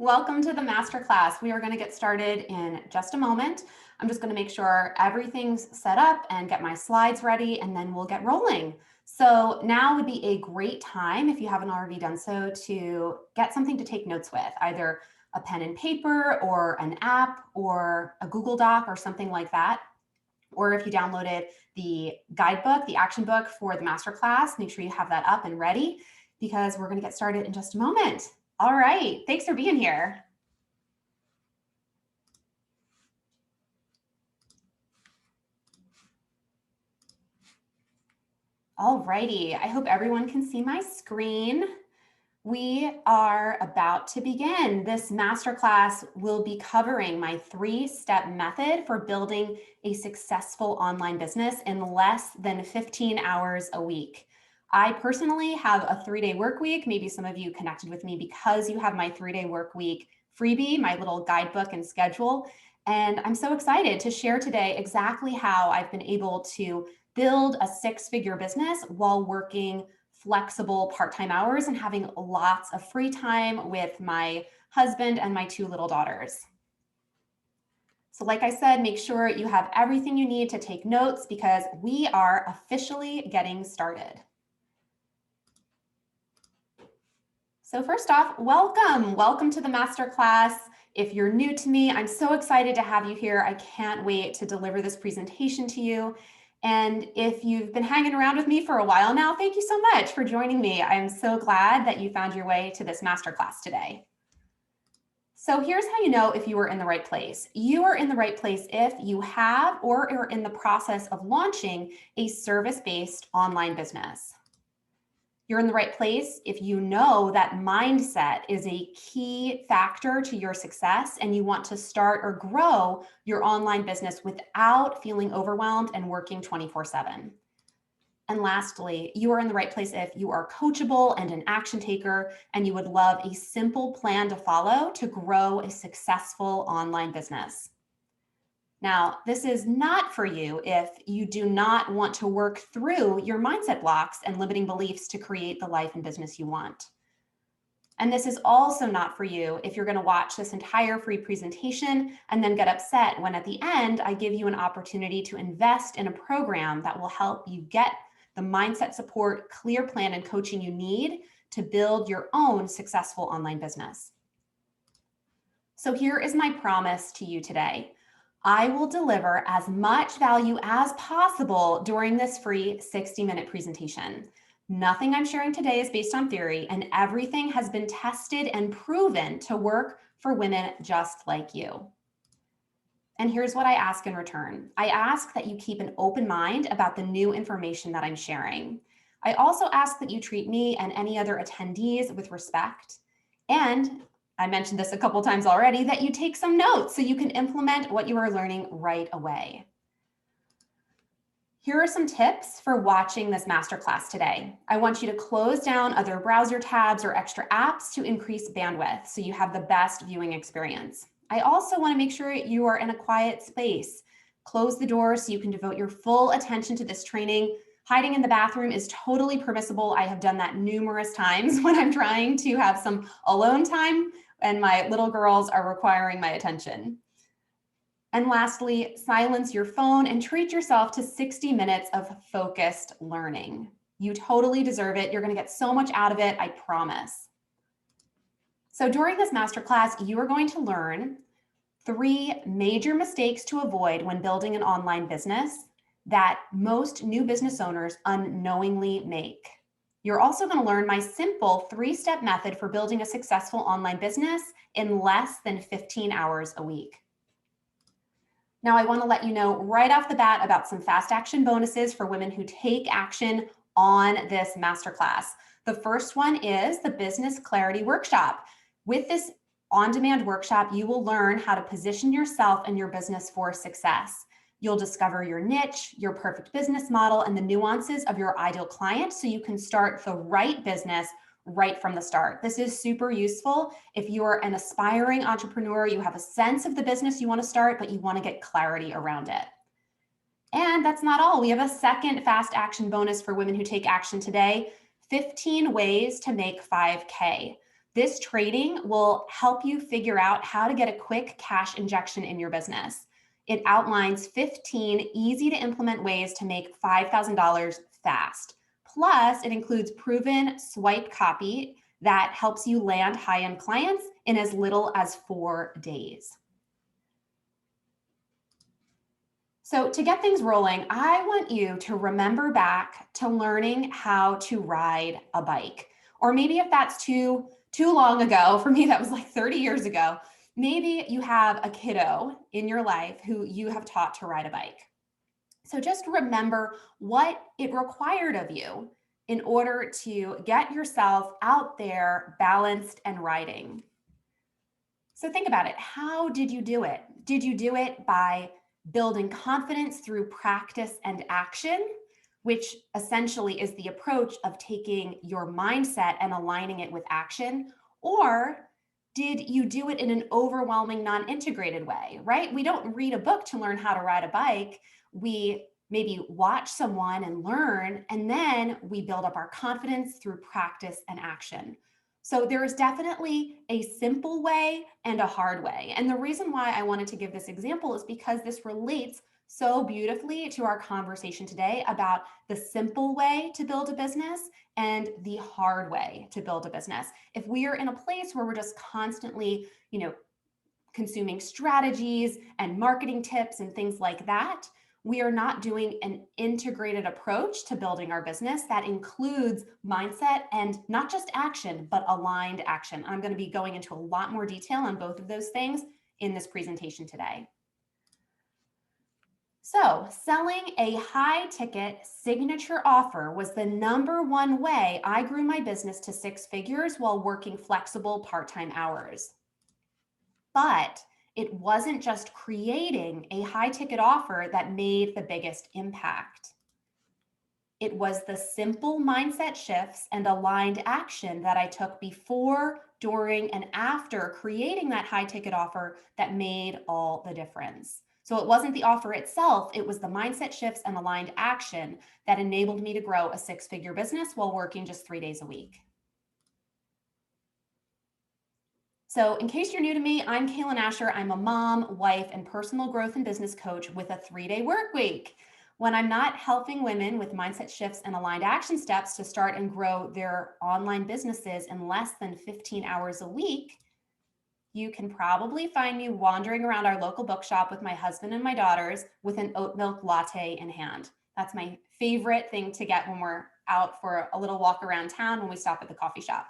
Welcome to the masterclass. We are going to get started in just a moment. I'm just going to make sure everything's set up and get my slides ready, and then we'll get rolling. So now would be a great time, if you haven't already done so, to get something to take notes with, either a pen and paper or an app or a Google Doc or something like that. Or if you downloaded the guidebook, the action book for the masterclass, make sure you have that up and ready because we're going to get started in just a moment. All right, thanks for being here. All righty, I hope everyone can see my screen. We are about to begin. This masterclass will be covering my 3-step method for building a successful online business in less than 15 hours a week. I personally have a 3-day work week. Maybe some of you connected with me because you have my 3-day work week freebie, my little guidebook and schedule. And I'm so excited to share today exactly how I've been able to build a 6-figure business while working flexible part-time hours and having lots of free time with my husband and my 2 little daughters. So like I said, make sure you have everything you need to take notes because we are officially getting started. So first off, welcome to the masterclass. If you're new to me, I'm so excited to have you here. I can't wait to deliver this presentation to you. And if you've been hanging around with me for a while now, thank you so much for joining me. I'm so glad that you found your way to this masterclass today. So here's how you know if you are in the right place. You are in the right place if you have or are in the process of launching a service-based online business. You're in the right place if you know that mindset is a key factor to your success and you want to start or grow your online business without feeling overwhelmed and working 24/7. And lastly, you are in the right place if you are coachable and an action taker and you would love a simple plan to follow to grow a successful online business. Now, this is not for you if you do not want to work through your mindset blocks and limiting beliefs to create the life and business you want. And this is also not for you if you're going to watch this entire free presentation and then get upset when at the end I give you an opportunity to invest in a program that will help you get the mindset support, clear plan, and coaching you need to build your own successful online business. So here is my promise to you today. I will deliver as much value as possible during this free 60-minute presentation. Nothing I'm sharing today is based on theory, and everything has been tested and proven to work for women just like you. And here's what I ask in return. I ask that you keep an open mind about the new information that I'm sharing. I also ask that you treat me and any other attendees with respect. And I mentioned this a couple times already, that you take some notes so you can implement what you are learning right away. Here are some tips for watching this masterclass today. I want you to close down other browser tabs or extra apps to increase bandwidth so you have the best viewing experience. I also want to make sure you are in a quiet space. Close the door so you can devote your full attention to this training. Hiding in the bathroom is totally permissible. I have done that numerous times when I'm trying to have some alone time and my little girls are requiring my attention. And lastly, silence your phone and treat yourself to 60 minutes of focused learning. You totally deserve it. You're going to get so much out of it, I promise. So during this masterclass, you are going to learn 3 major mistakes to avoid when building an online business that most new business owners unknowingly make. You're also going to learn my simple 3-step method for building a successful online business in less than 15 hours a week. Now, I want to let you know right off the bat about some fast action bonuses for women who take action on this masterclass. The first one is the Business Clarity Workshop. With this on-demand workshop, you will learn how to position yourself and your business for success. You'll discover your niche, your perfect business model, and the nuances of your ideal client so you can start the right business right from the start. This is super useful if you are an aspiring entrepreneur, you have a sense of the business you want to start, but you want to get clarity around it. And that's not all. We have a second fast action bonus for women who take action today, 15 ways to make 5K. This training will help you figure out how to get a quick cash injection in your business. It outlines 15 easy to implement ways to make $5,000 fast. Plus, it includes proven swipe copy that helps you land high-end clients in as little as 4 days. So to get things rolling, I want you to remember back to learning how to ride a bike. Or maybe if that's too long ago, for me that was like 30 years ago, maybe you have a kiddo in your life who you have taught to ride a bike. So just remember what it required of you in order to get yourself out there balanced and riding. So think about it. How did you do it? Did you do it by building confidence through practice and action, which essentially is the approach of taking your mindset and aligning it with action? Or did you do it in an overwhelming, non-integrated way, right? We don't read a book to learn how to ride a bike. We maybe watch someone and learn, and then we build up our confidence through practice and action. So there is definitely a simple way and a hard way. And the reason why I wanted to give this example is because this relates so beautifully to our conversation today about the simple way to build a business and the hard way to build a business. If we are in a place where we're just constantly, consuming strategies and marketing tips and things like that, we are not doing an integrated approach to building our business that includes mindset and not just action, but aligned action. I'm going to be going into a lot more detail on both of those things in this presentation today. So, selling a high ticket signature offer was the #1 way I grew my business to 6 figures while working flexible part-time hours. But it wasn't just creating a high ticket offer that made the biggest impact. It was the simple mindset shifts and aligned action that I took before, during, and after creating that high ticket offer that made all the difference. So it wasn't the offer itself, it was the mindset shifts and aligned action that enabled me to grow a 6-figure business while working just 3 days a week. So in case you're new to me, I'm Kaylin Asher. I'm a mom, wife, and personal growth and business coach with a 3-day work week. When I'm not helping women with mindset shifts and aligned action steps to start and grow their online businesses in less than 15 hours a week, you can probably find me wandering around our local bookshop with my husband and my daughters with an oat milk latte in hand. That's my favorite thing to get when we're out for a little walk around town when we stop at the coffee shop.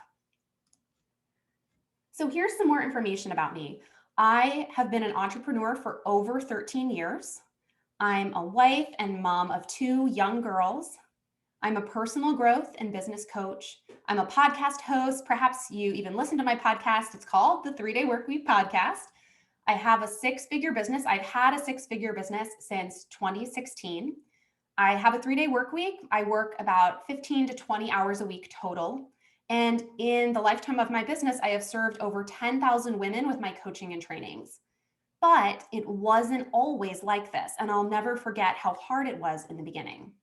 So here's some more information about me. I have been an entrepreneur for over 13 years. I'm a wife and mom of 2 young girls. I'm a personal growth and business coach. I'm a podcast host. Perhaps you even listen to my podcast. It's called the 3-Day Workweek Podcast. I have a 6-figure business. I've had a 6-figure business since 2016. I have a 3-day work week. I work about 15 to 20 hours a week total. And in the lifetime of my business, I have served over 10,000 women with my coaching and trainings. But it wasn't always like this. And I'll never forget how hard it was in the beginning.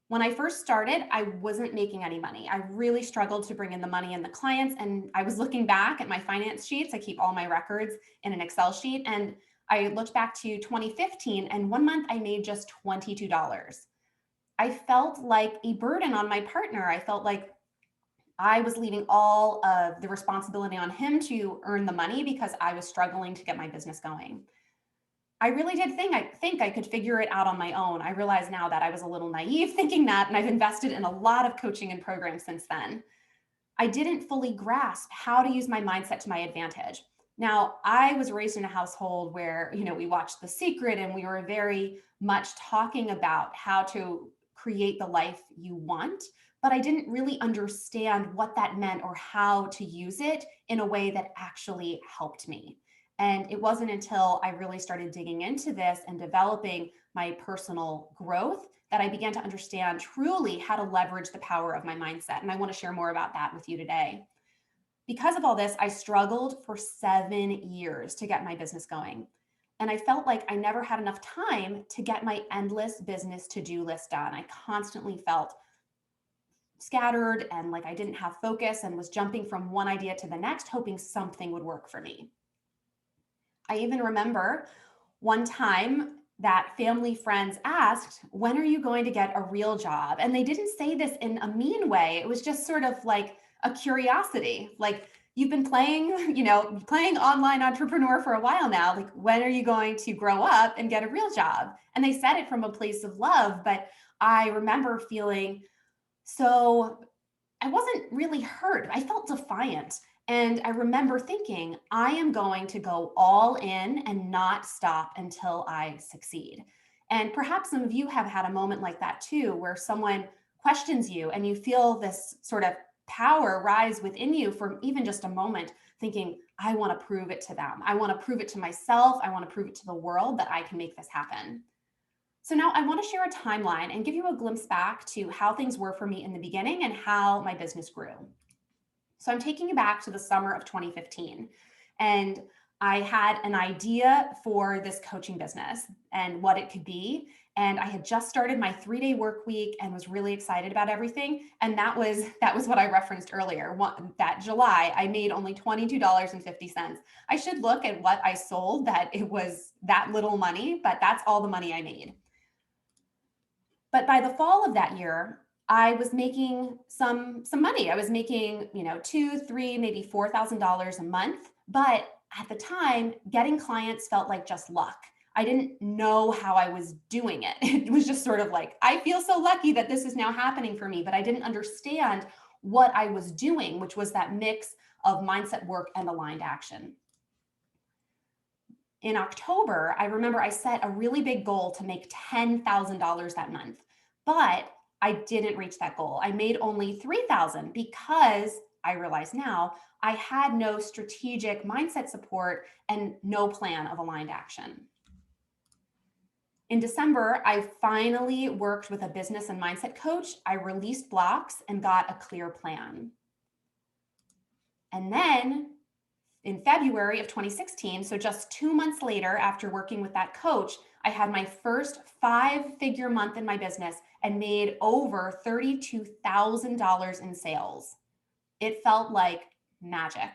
When I first started, I wasn't making any money. I really struggled to bring in the money and the clients. And I was looking back at my finance sheets. I keep all my records in an Excel sheet. And I looked back to 2015, and one month I made just $22. I felt like a burden on my partner. I felt like I was leaving all of the responsibility on him to earn the money because I was struggling to get my business going. I really did think I could figure it out on my own. I realize now that I was a little naive thinking that, and I've invested in a lot of coaching and programs since then. I didn't fully grasp how to use my mindset to my advantage. Now, I was raised in a household where, we watched The Secret, and we were very much talking about how to create the life you want, but I didn't really understand what that meant or how to use it in a way that actually helped me. And it wasn't until I really started digging into this and developing my personal growth that I began to understand truly how to leverage the power of my mindset. And I want to share more about that with you today. Because of all this, I struggled for 7 years to get my business going. And I felt like I never had enough time to get my endless business to-do list done. I constantly felt scattered and like I didn't have focus and was jumping from one idea to the next, hoping something would work for me. I even remember one time that family friends asked, "When are you going to get a real job?" And they didn't say this in a mean way. It was just sort of like a curiosity. Like, you've been playing, playing online entrepreneur for a while now. Like, when are you going to grow up and get a real job? And they said it from a place of love, but I remember feeling so I wasn't really hurt. I felt defiant. And I remember thinking, I am going to go all in and not stop until I succeed. And perhaps some of you have had a moment like that too, where someone questions you and you feel this sort of power rise within you for even just a moment, thinking, I want to prove it to them. I want to prove it to myself. I want to prove it to the world that I can make this happen. So now I want to share a timeline and give you a glimpse back to how things were for me in the beginning and how my business grew. So I'm taking you back to the summer of 2015. And I had an idea for this coaching business and what it could be. And I had just started my 3-day work week and was really excited about everything. And that was what I referenced earlier. That July, I made only $22.50. I should look at what I sold that it was that little money, but that's all the money I made. But by the fall of that year, I was making some money. I was making, two, three, maybe $4,000 a month. But at the time, getting clients felt like just luck. I didn't know how I was doing it. It was just sort of like, I feel so lucky that this is now happening for me, but I didn't understand what I was doing, which was that mix of mindset work and aligned action. In October, I remember I set a really big goal to make $10,000 that month, but I didn't reach that goal. I made only $3,000 because I realize now I had no strategic mindset support and no plan of aligned action. In December, I finally worked with a business and mindset coach. I released blocks and got a clear plan. And then in February of 2016, so just 2 months later, after working with that coach, I had my first 5-figure month in my business and made over $32,000 in sales. It felt like magic.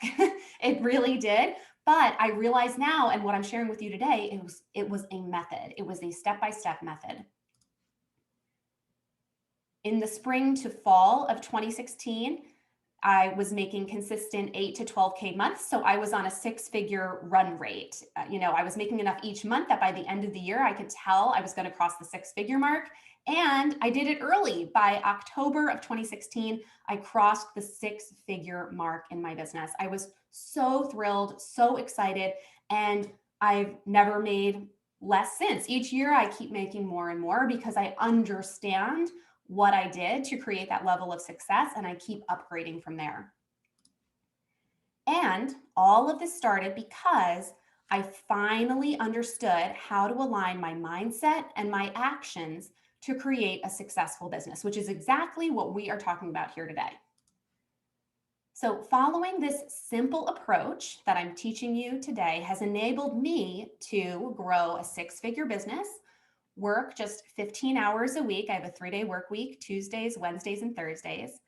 It really did. But I realize now, and what I'm sharing with you today, it was a method. It was a step-by-step method. In the spring to fall of 2016, I was making consistent 8 to 12K months. So I was on a 6-figure run rate. I was making enough each month that by the end of the year, I could tell I was going to cross the 6-figure mark. And I did it early. By October of 2016, I crossed the 6-figure mark in my business. I was so thrilled, so excited, and I've never made less since. Each year, I keep making more and more because I understand what I did to create that level of success, and I keep upgrading from there. And all of this started because I finally understood how to align my mindset and my actions to create a successful business, which is exactly what we are talking about here today. So following this simple approach that I'm teaching you today has enabled me to grow a 6-figure business, work just 15 hours a week. I have a 3-day work week, Tuesdays, Wednesdays, and Thursdays.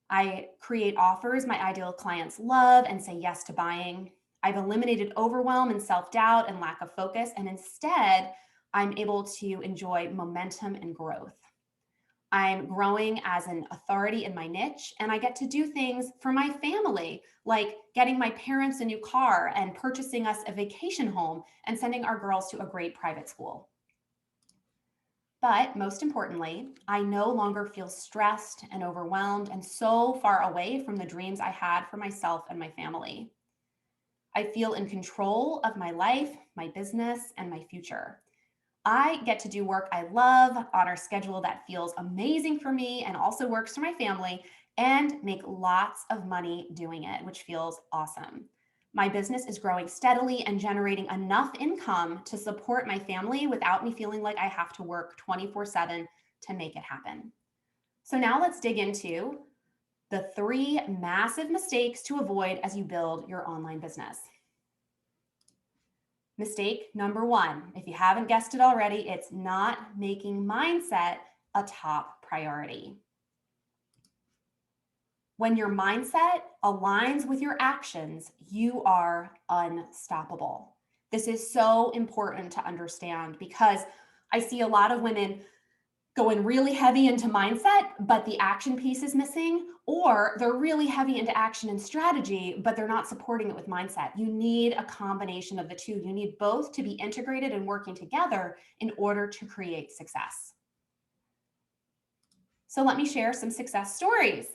I create offers my ideal clients love and say yes to buying. I've eliminated overwhelm and self-doubt and lack of focus. And instead, I'm able to enjoy momentum and growth. I'm growing as an authority in my niche, and I get to do things for my family, like getting my parents a new car and purchasing us a vacation home and sending our girls to a great private school. But most importantly, I no longer feel stressed and overwhelmed and so far away from the dreams I had for myself and my family. I feel in control of my life, my business, and my future. I get to do work I love on a schedule that feels amazing for me and also works for my family, and make lots of money doing it, which feels awesome. My business is growing steadily and generating enough income to support my family without me feeling like I have to work 24/7 to make it happen. So now let's dig into the 3 massive mistakes to avoid as you build your online business. Mistake number 1, if you haven't guessed it already, it's not making mindset a top priority. When your mindset aligns with your actions, you are unstoppable. This is so important to understand because I see a lot of women going really heavy into mindset, but the action piece is missing, or they're really heavy into action and strategy, but they're not supporting it with mindset. You need a combination of the two. You need both to be integrated and working together in order to create success. So let me share some success stories.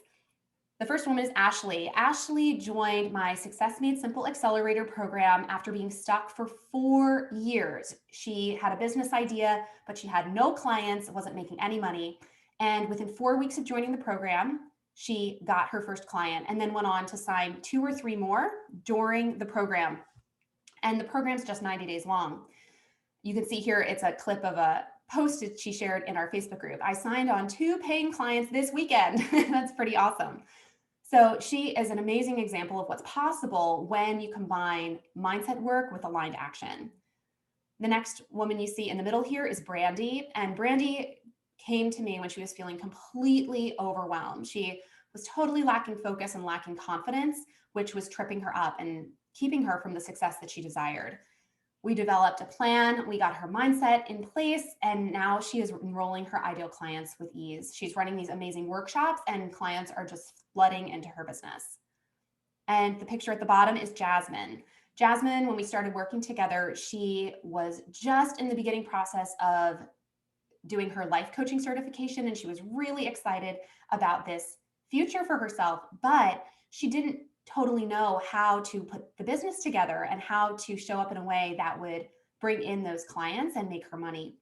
The first woman is Ashley. Ashley joined my Success Made Simple Accelerator program after being stuck for 4 years. She had a business idea, but she had no clients, wasn't making any money. And within 4 weeks of joining the program, she got her first client and then went on to sign 2 or 3 more during the program. And the program's just 90 days long. You can see here, it's a clip of a post that she shared in our Facebook group. I signed on 2 paying clients this weekend. That's pretty awesome. So she is an amazing example of what's possible when you combine mindset work with aligned action. The next woman you see in the middle here is Brandy. And Brandy came to me when she was feeling completely overwhelmed. She was totally lacking focus and lacking confidence, which was tripping her up and keeping her from the success that she desired. We developed a plan, we got her mindset in place, and now she is enrolling her ideal clients with ease. She's running these amazing workshops and clients are just flooding into her business. And the picture at the bottom is Jasmine. Jasmine, when we started working together, she was just in the beginning process of doing her life coaching certification, and she was really excited about this future for herself, but she didn't totally know how to put the business together and how to show up in a way that would bring in those clients and make her money.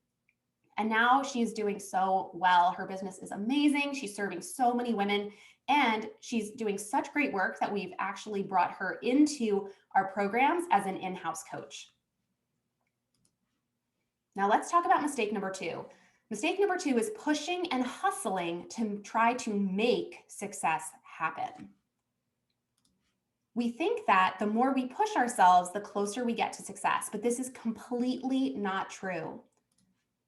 And now she's doing so well. Her business is amazing. She's serving so many women and she's doing such great work that we've actually brought her into our programs as an in-house coach. Now let's talk about mistake number 2. Mistake number 2 is pushing and hustling to try to make success happen. We think that the more we push ourselves, the closer we get to success, but this is completely not true.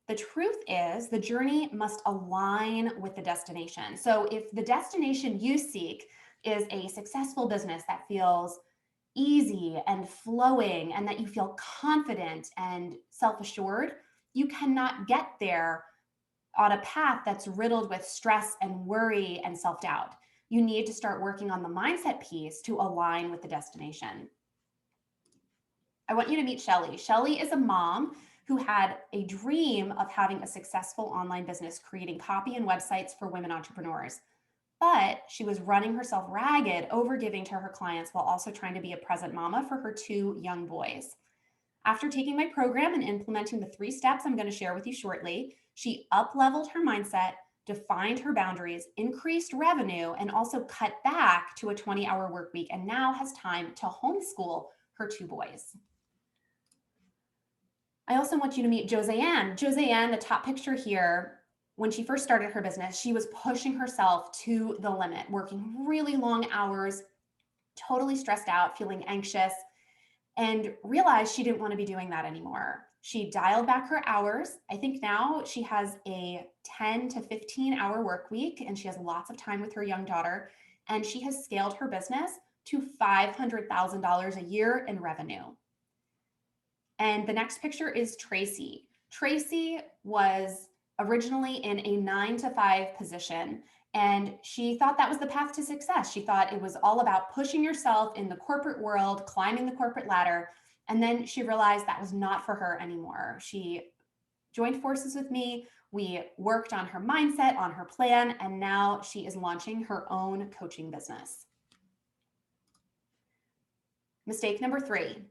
The truth is the journey must align with the destination. So if the destination you seek is a successful business that feels easy and flowing and that you feel confident and self-assured, you cannot get there on a path that's riddled with stress and worry and self-doubt. You need to start working on the mindset piece to align with the destination. I want you to meet Shelly. Shelly is a mom who had a dream of having a successful online business, creating copy and websites for women entrepreneurs. But she was running herself ragged, overgiving to her clients while also trying to be a present mama for her 2 young boys. After taking my program and implementing the 3 steps I'm going to share with you shortly, she up-leveled her mindset, defined her boundaries, increased revenue, and also cut back to a 20-hour work week, and now has time to homeschool her 2 boys. I also want you to meet Joseanne. Joseanne, the top picture here, when she first started her business, she was pushing herself to the limit, working really long hours, totally stressed out, feeling anxious, and realized she didn't want to be doing that anymore. She dialed back her hours. I think now she has a 10 to 15 hour work week and she has lots of time with her young daughter. And she has scaled her business to $500,000 a year in revenue. And the next picture is Tracy. Tracy was originally in a 9-to-5 position, and she thought that was the path to success. She thought it was all about pushing yourself in the corporate world, climbing the corporate ladder. And then she realized that was not for her anymore. She joined forces with me. We worked on her mindset, on her plan, and now she is launching her own coaching business. Mistake number 3,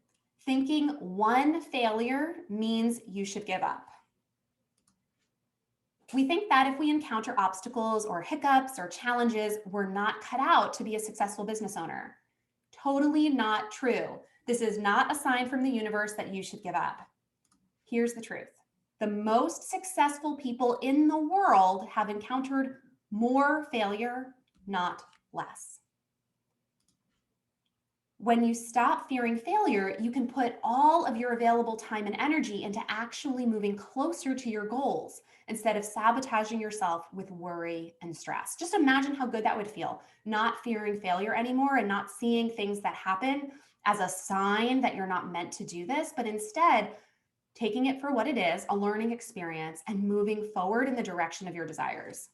thinking one failure means you should give up. We think that if we encounter obstacles or hiccups or challenges, we're not cut out to be a successful business owner. Totally not true. This is not a sign from the universe that you should give up. Here's the truth. The most successful people in the world have encountered more failure, not less. When you stop fearing failure, you can put all of your available time and energy into actually moving closer to your goals instead of sabotaging yourself with worry and stress. Just imagine how good that would feel, not fearing failure anymore and not seeing things that happen as a sign that you're not meant to do this, but instead taking it for what it is, a learning experience, and moving forward in the direction of your desires.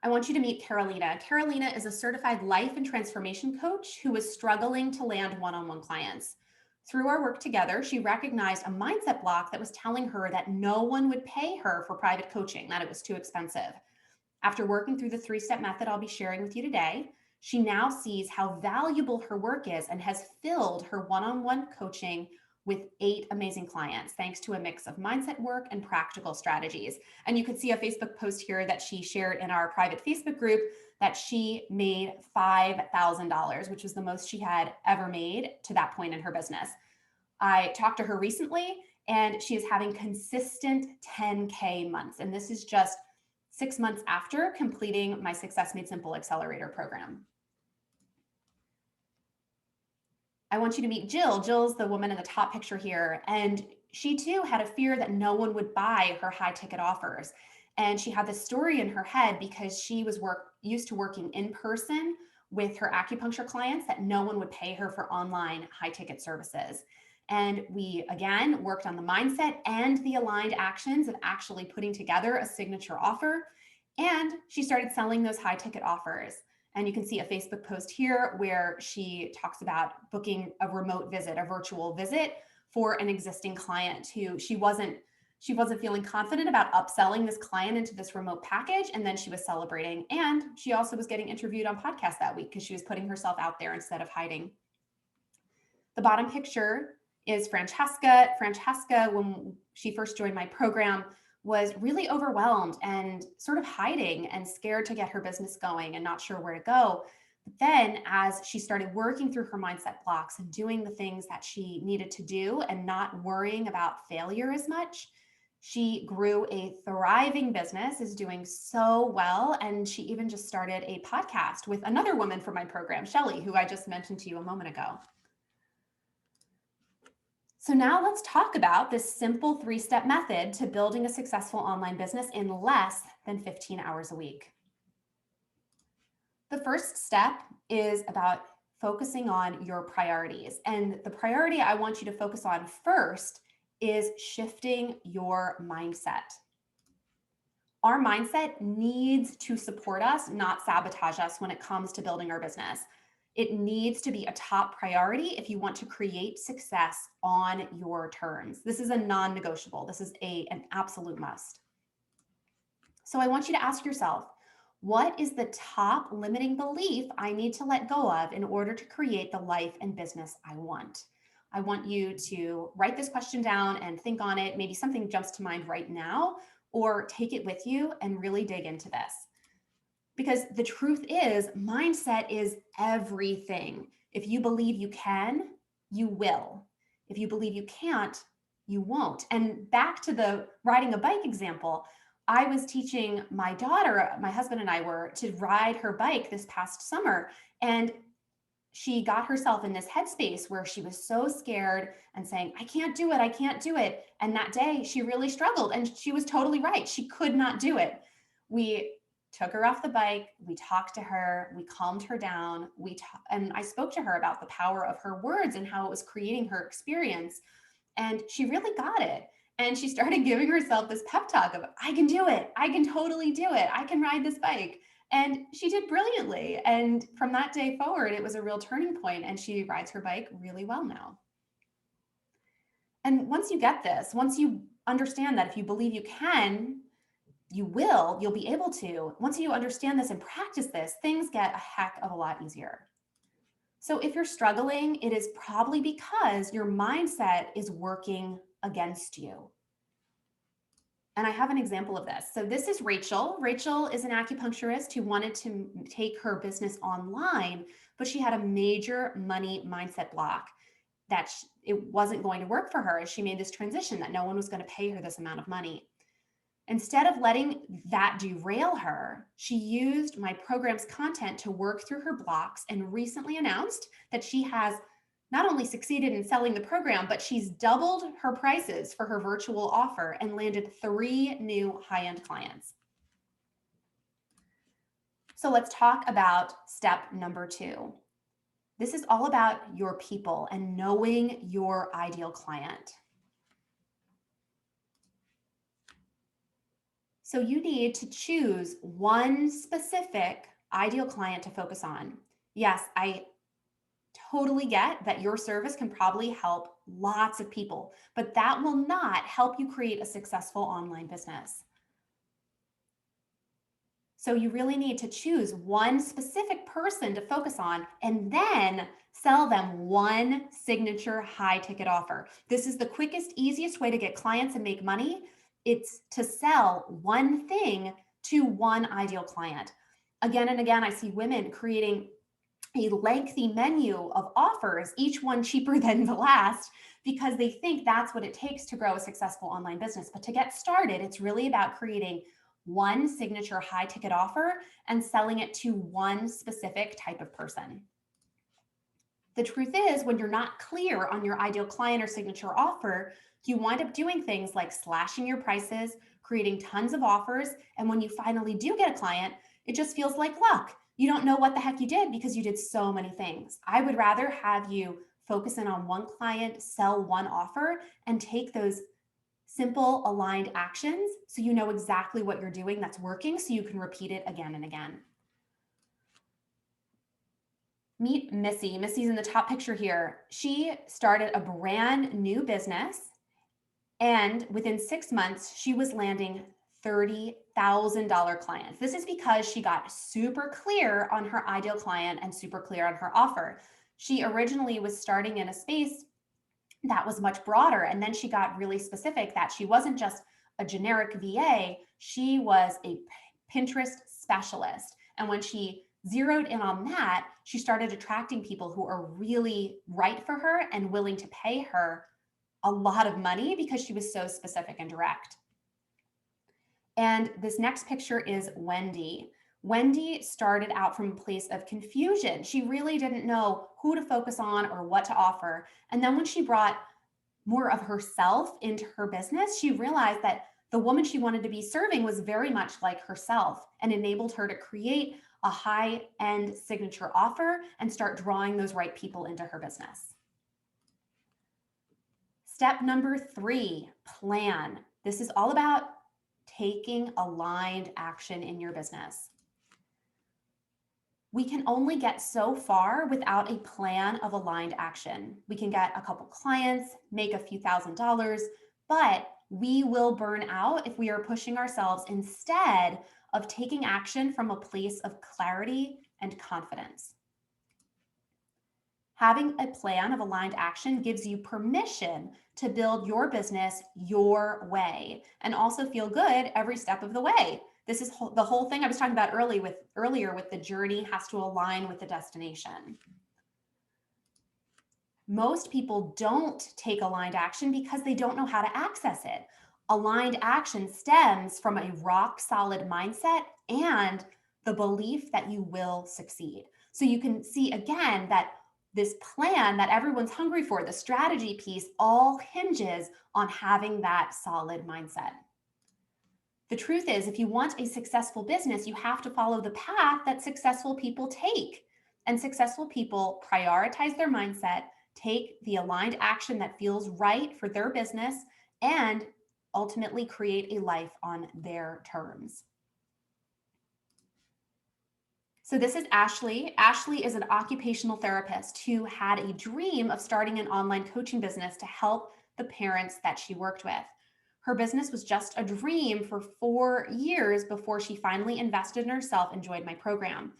I want you to meet Carolina. Carolina is a certified life and transformation coach who was struggling to land one-on-one clients. Through our work together, she recognized a mindset block that was telling her that no one would pay her for private coaching, that it was too expensive. After working through the three-step method I'll be sharing with you today, she now sees how valuable her work is and has filled her one-on-one coaching with 8 amazing clients, thanks to a mix of mindset work and practical strategies. And you could see a Facebook post here that she shared in our private Facebook group that she made $5,000, which was the most she had ever made to that point in her business. I talked to her recently and she is having consistent 10K months. And this is just 6 months after completing my Success Made Simple Accelerator program. I want you to meet Jill. Jill's the woman in the top picture here. And she too had a fear that no one would buy her high ticket offers. And she had this story in her head because she was used to working in person with her acupuncture clients that no one would pay her for online high ticket services. And we, again, worked on the mindset and the aligned actions of actually putting together a signature offer. And she started selling those high ticket offers. And you can see a Facebook post here where she talks about booking a remote visit, a virtual visit for an existing client who she wasn't feeling confident about upselling this client into this remote package. And then she was celebrating. And she also was getting interviewed on podcasts that week because she was putting herself out there instead of hiding. The bottom picture is Francesca. Francesca, when she first joined my program, was really overwhelmed and sort of hiding and scared to get her business going and not sure where to go. But then as she started working through her mindset blocks and doing the things that she needed to do and not worrying about failure as much, she grew a thriving business, is doing so well. And she even just started a podcast with another woman from my program, Shelly, who I just mentioned to you a moment ago. So now let's talk about this simple 3-step method to building a successful online business in less than 15 hours a week. The first step is about focusing on your priorities. And the priority I want you to focus on first is shifting your mindset. Our mindset needs to support us, not sabotage us when it comes to building our business. It needs to be a top priority if you want to create success on your terms. This is a non-negotiable. This is an absolute must. So I want you to ask yourself, what is the top limiting belief I need to let go of in order to create the life and business I want? I want you to write this question down and think on it. Maybe something jumps to mind right now, or take it with you and really dig into this. Because the truth is, mindset is everything. If you believe you can, you will. If you believe you can't, you won't. And back to the riding a bike example, I was teaching my daughter, my husband and I were, to ride her bike this past summer. And she got herself in this headspace where she was so scared and saying, I can't do it, I can't do it. And that day she really struggled, and she was totally right. She could not do it. We took her off the bike, we talked to her, we calmed her down, and I spoke to her about the power of her words and how it was creating her experience. And she really got it. And she started giving herself this pep talk of, I can do it, I can totally do it, I can ride this bike. And she did brilliantly. And from that day forward, it was a real turning point, and she rides her bike really well now. And once you get this, once you understand that if you believe you can, you will, you'll be able to. Once you understand this and practice this, things get a heck of a lot easier. So if you're struggling, it is probably because your mindset is working against you. And I have an example of this. So this is Rachel. Rachel is an acupuncturist who wanted to take her business online, but she had a major money mindset block that it wasn't going to work for her as she made this transition, that no one was going to pay her this amount of money. Instead of letting that derail her, she used my program's content to work through her blocks and recently announced that she has not only succeeded in selling the program, but she's doubled her prices for her virtual offer and landed 3 new high-end clients. So let's talk about step number 2. This is all about your people and knowing your ideal client. So you need to choose one specific ideal client to focus on. Yes, I totally get that your service can probably help lots of people, but that will not help you create a successful online business. So you really need to choose one specific person to focus on and then sell them one signature high ticket offer. This is the quickest, easiest way to get clients and make money. It's to sell one thing to one ideal client. Again and again, I see women creating a lengthy menu of offers, each one cheaper than the last, because they think that's what it takes to grow a successful online business. But to get started, it's really about creating one signature high ticket offer and selling it to one specific type of person. The truth is, when you're not clear on your ideal client or signature offer, you wind up doing things like slashing your prices, creating tons of offers, and when you finally do get a client, it just feels like luck. You don't know what the heck you did because you did so many things. I would rather have you focus in on one client, sell one offer, and take those simple aligned actions so you know exactly what you're doing that's working so you can repeat it again and again. Meet Missy. Missy's in the top picture here. She started a brand new business, and within 6 months, she was landing $30,000 clients. This is because she got super clear on her ideal client and super clear on her offer. She originally was starting in a space that was much broader. And then she got really specific that she wasn't just a generic VA, she was a Pinterest specialist. And when she zeroed in on that, she started attracting people who are really right for her and willing to pay her a lot of money because she was so specific and direct. And this next picture is Wendy. Wendy started out from a place of confusion. She really didn't know who to focus on or what to offer. And then when she brought more of herself into her business, she realized that the woman she wanted to be serving was very much like herself and enabled her to create a high-end signature offer and start drawing those right people into her business. Step number 3, plan. This is all about taking aligned action in your business. We can only get so far without a plan of aligned action. We can get a couple clients, make a few $1,000s, but we will burn out if we are pushing ourselves instead of taking action from a place of clarity and confidence. Having a plan of aligned action gives you permission to build your business your way and also feel good every step of the way. This is the whole thing I was talking about earlier with the journey has to align with the destination. Most people don't take aligned action because they don't know how to access it. Aligned action stems from a rock solid mindset and the belief that you will succeed. So you can see again that this plan that everyone's hungry for, the strategy piece, all hinges on having that solid mindset. The truth is, if you want a successful business, you have to follow the path that successful people take. And successful people prioritize their mindset, take the aligned action that feels right for their business, and ultimately create a life on their terms. So this is Ashley. Ashley is an occupational therapist who had a dream of starting an online coaching business to help the parents that she worked with. Her business was just a dream for 4 years before she finally invested in herself and joined my program.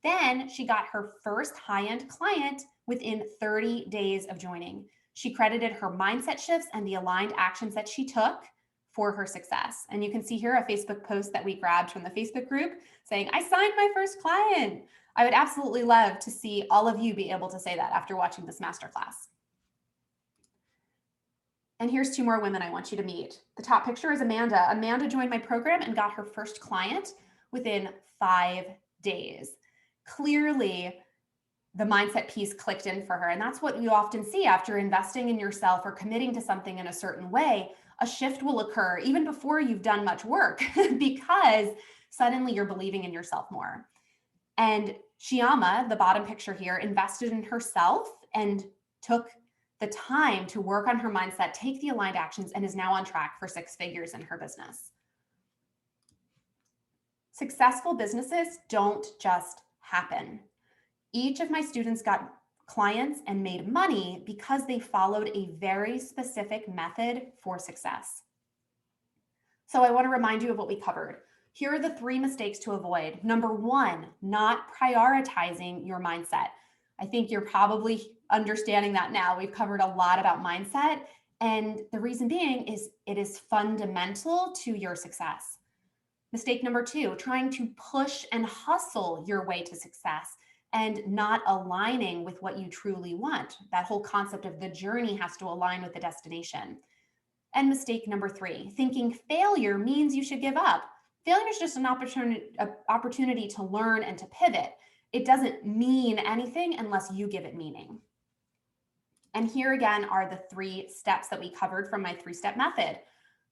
Then she got her first high-end client within 30 days of joining. She credited her mindset shifts and the aligned actions that she took for her success. And you can see here a Facebook post that we grabbed from the Facebook group saying, I signed my first client. I would absolutely love to see all of you be able to say that after watching this masterclass. And here's two more women I want you to meet. The top picture is Amanda. Amanda joined my program and got her first client within 5 days. Clearly, the mindset piece clicked in for her. And that's what you often see after investing in yourself or committing to something in a certain way. A shift will occur even before you've done much work because suddenly you're believing in yourself more. And Shyama, the bottom picture here, invested in herself and took the time to work on her mindset, take the aligned actions, and is now on track for 6 figures in her business. Successful businesses don't just happen. Each of my students got clients and made money because they followed a very specific method for success. So I want to remind you of what we covered. Here are the 3 mistakes to avoid. Number 1, not prioritizing your mindset. I think you're probably understanding that now. We've covered a lot about mindset, and the reason being is it is fundamental to your success. Mistake number 2, trying to push and hustle your way to success and not aligning with what you truly want. That whole concept of the journey has to align with the destination. And mistake number 3, thinking failure means you should give up. Failure is just an opportunity to learn and to pivot. It doesn't mean anything unless you give it meaning. And here again are the 3 steps that we covered from my 3-step method.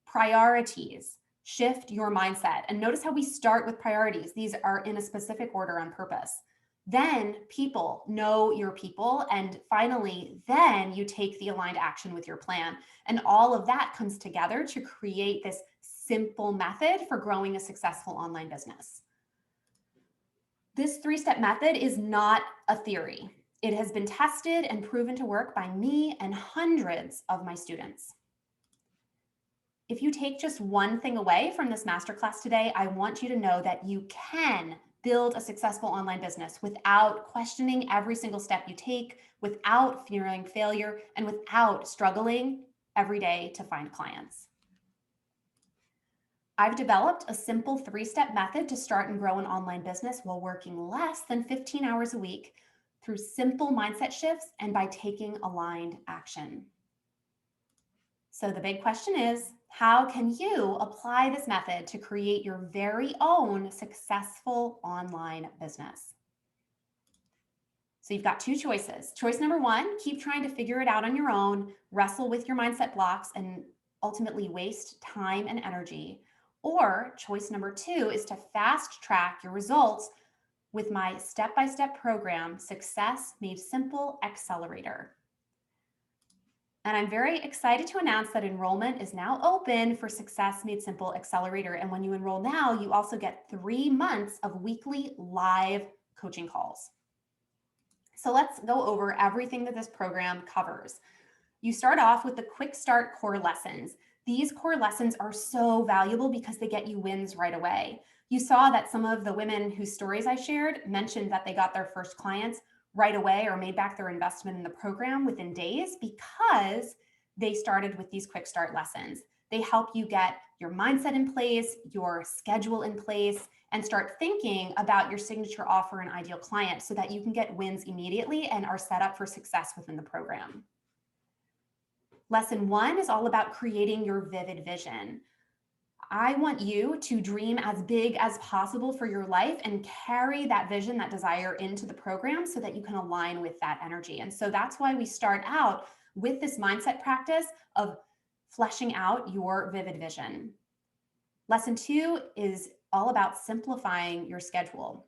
Priorities. Shift your mindset. And notice how we start with priorities. These are in a specific order on purpose. Then people, know your people. And finally, then you take the aligned action with your plan. And all of that comes together to create this simple method for growing a successful online business. This 3-step method is not a theory. It has been tested and proven to work by me and hundreds of my students. If you take just one thing away from this masterclass today, I want you to know that you can build a successful online business without questioning every single step you take, without fearing failure, and without struggling every day to find clients. I've developed a simple 3-step method to start and grow an online business while working less than 15 hours a week through simple mindset shifts and by taking aligned action. So the big question is, how can you apply this method to create your very own successful online business? So you've got 2 choices. Choice number 1, keep trying to figure it out on your own, wrestle with your mindset blocks, and ultimately waste time and energy. Or choice number 2 is to fast track your results with my step-by-step program, Success Made Simple Accelerator. And I'm very excited to announce that enrollment is now open for Success Made Simple Accelerator. And when you enroll now, you also get 3 months of weekly live coaching calls. So let's go over everything that this program covers. You start off with the Quick Start core lessons. These core lessons are so valuable because they get you wins right away. You saw that some of the women whose stories I shared mentioned that they got their first clients right away or made back their investment in the program within days because they started with these Quick Start lessons. They help you get your mindset in place, your schedule in place, and start thinking about your signature offer and ideal client so that you can get wins immediately and are set up for success within the program. Lesson 1 is all about creating your vivid vision. I want you to dream as big as possible for your life and carry that vision, that desire into the program so that you can align with that energy. And so that's why we start out with this mindset practice of fleshing out your vivid vision. Lesson 2 is all about simplifying your schedule.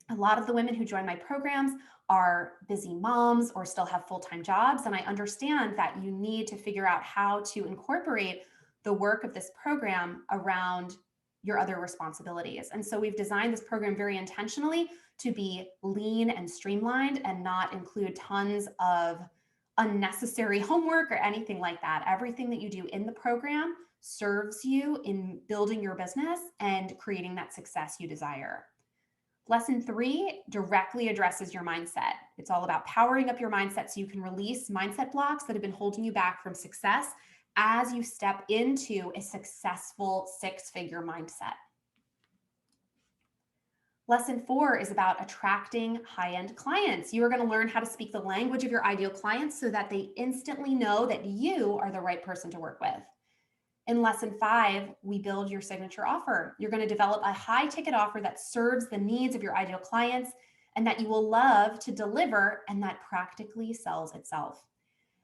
A lot of the women who join my programs are busy moms or still have full-time jobs. And I understand that you need to figure out how to incorporate the work of this program around your other responsibilities. And so we've designed this program very intentionally to be lean and streamlined and not include tons of unnecessary homework or anything like that. Everything that you do in the program serves you in building your business and creating that success you desire. Lesson 3 directly addresses your mindset. It's all about powering up your mindset so you can release mindset blocks that have been holding you back from success as you step into a successful 6-figure mindset. Lesson 4 is about attracting high-end clients. You are going to learn how to speak the language of your ideal clients so that they instantly know that you are the right person to work with. In lesson 5, we build your signature offer. You're going to develop a high ticket offer that serves the needs of your ideal clients and that you will love to deliver and that practically sells itself.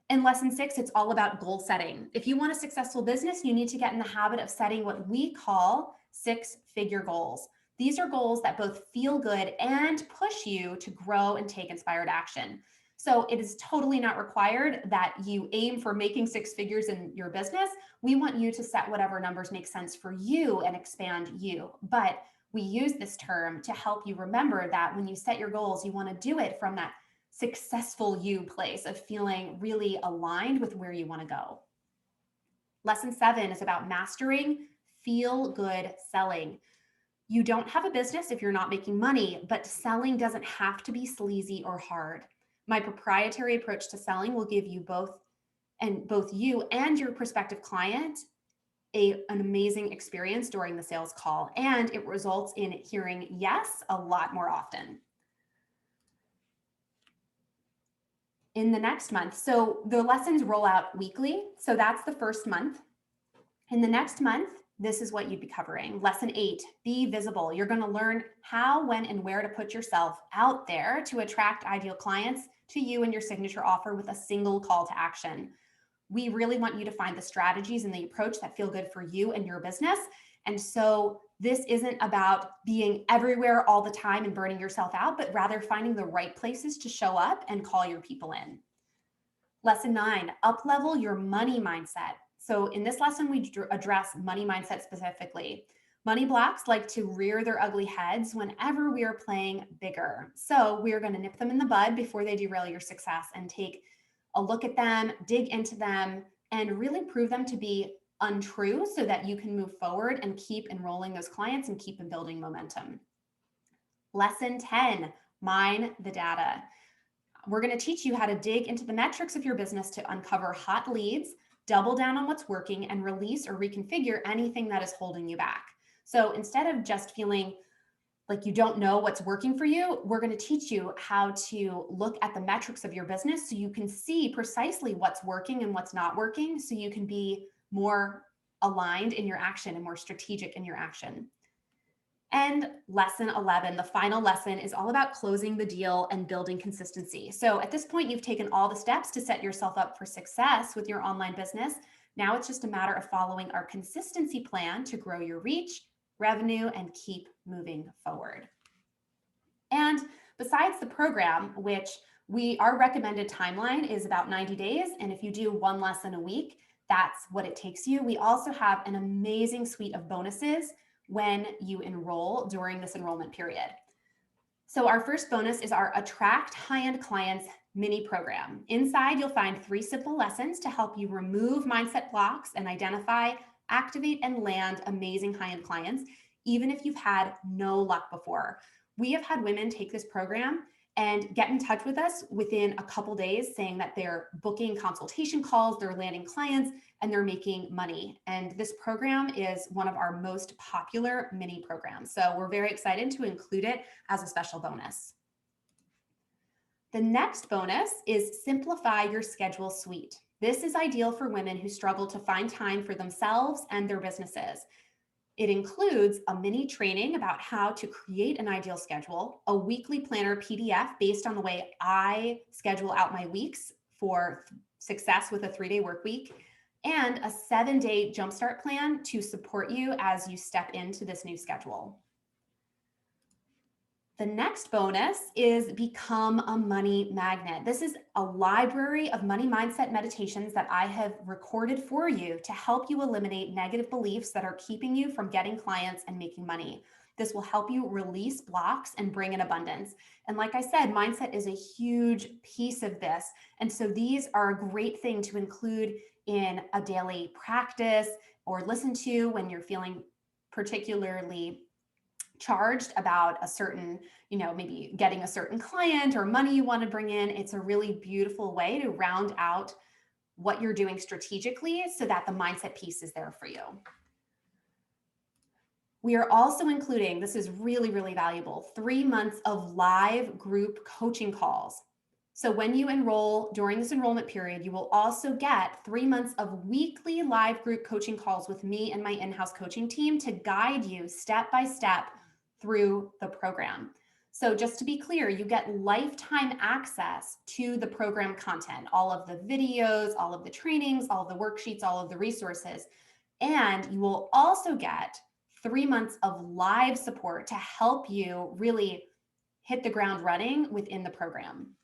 In lesson 6, it's all about goal setting. If you want a successful business, you need to get in the habit of setting what we call 6-figure goals. These are goals that both feel good and push you to grow and take inspired action. So it is totally not required that you aim for making 6 figures in your business. We want you to set whatever numbers make sense for you and expand you. But we use this term to help you remember that when you set your goals, you want to do it from that successful you place of feeling really aligned with where you want to go. Lesson 7 is about mastering feel good selling. You don't have a business if you're not making money, but selling doesn't have to be sleazy or hard. My proprietary approach to selling will give you both you and your prospective client an amazing experience during the sales call, and it results in hearing yes a lot more often. In the next month, so the lessons roll out weekly, so that's the first month. In the next month, this is what you'd be covering. Lesson 8, be visible. You're going to learn how, when, and where to put yourself out there to attract ideal clients to you and your signature offer with a single call to action. We really want you to find the strategies and the approach that feel good for you and your business. And so this isn't about being everywhere all the time and burning yourself out, but rather finding the right places to show up and call your people in. Lesson 9, up-level your money mindset. So in this lesson, we address money mindset specifically. Money blocks like to rear their ugly heads whenever we are playing bigger. So we are going to nip them in the bud before they derail your success and take a look at them, dig into them, and really prove them to be untrue so that you can move forward and keep enrolling those clients and keep building momentum. Lesson 10, mine the data. We're going to teach you how to dig into the metrics of your business to uncover hot leads, double down on what's working, and release or reconfigure anything that is holding you back. So instead of just feeling like you don't know what's working for you, we're going to teach you how to look at the metrics of your business so you can see precisely what's working and what's not working, so you can be more aligned in your action and more strategic in your action. And lesson 11, the final lesson, is all about closing the deal and building consistency. So at this point, you've taken all the steps to set yourself up for success with your online business. Now it's just a matter of following our consistency plan to grow your reach, revenue, and keep moving forward. And besides the program, which our recommended timeline is about 90 days. And if you do one lesson a week, that's what it takes you. We also have an amazing suite of bonuses when you enroll during this enrollment period. So our first bonus is our Attract High-End Clients mini program. Inside, you'll find 3 simple lessons to help you remove mindset blocks and identify, activate, and land amazing high-end clients, even if you've had no luck before. We have had women take this program and get in touch with us within a couple days saying that they're booking consultation calls, they're landing clients, and they're making money. And this program is one of our most popular mini programs. So we're very excited to include it as a special bonus. The next bonus is Simplify Your Schedule Suite. This is ideal for women who struggle to find time for themselves and their businesses. It includes a mini training about how to create an ideal schedule, a weekly planner PDF based on the way I schedule out my weeks for success with a 3-day work week, and a 7-day jumpstart plan to support you as you step into this new schedule. The next bonus is Become a Money Magnet. This is a library of money mindset meditations that I have recorded for you to help you eliminate negative beliefs that are keeping you from getting clients and making money. This will help you release blocks and bring in abundance. And like I said, mindset is a huge piece of this. And so these are a great thing to include in a daily practice or listen to when you're feeling particularly charged about a certain, maybe getting a certain client or money you want to bring in. It's a really beautiful way to round out what you're doing strategically so that the mindset piece is there for you. We are also including, this is really, really valuable, 3 months of live group coaching calls. So when you enroll during this enrollment period, you will also get 3 months of weekly live group coaching calls with me and my in-house coaching team to guide you step by step through the program. So just to be clear, you get lifetime access to the program content, all of the videos, all of the trainings, all of the worksheets, all of the resources. And you will also get 3 months of live support to help you really hit the ground running within the program.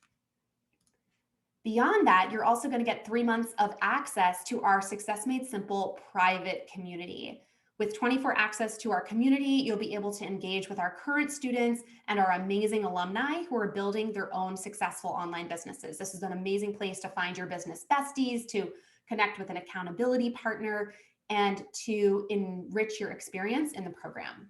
Beyond that, you're also going to get 3 months of access to our Success Made Simple private community. With 24 access to our community, you'll be able to engage with our current students and our amazing alumni who are building their own successful online businesses. This is an amazing place to find your business besties, to connect with an accountability partner, and to enrich your experience in the program.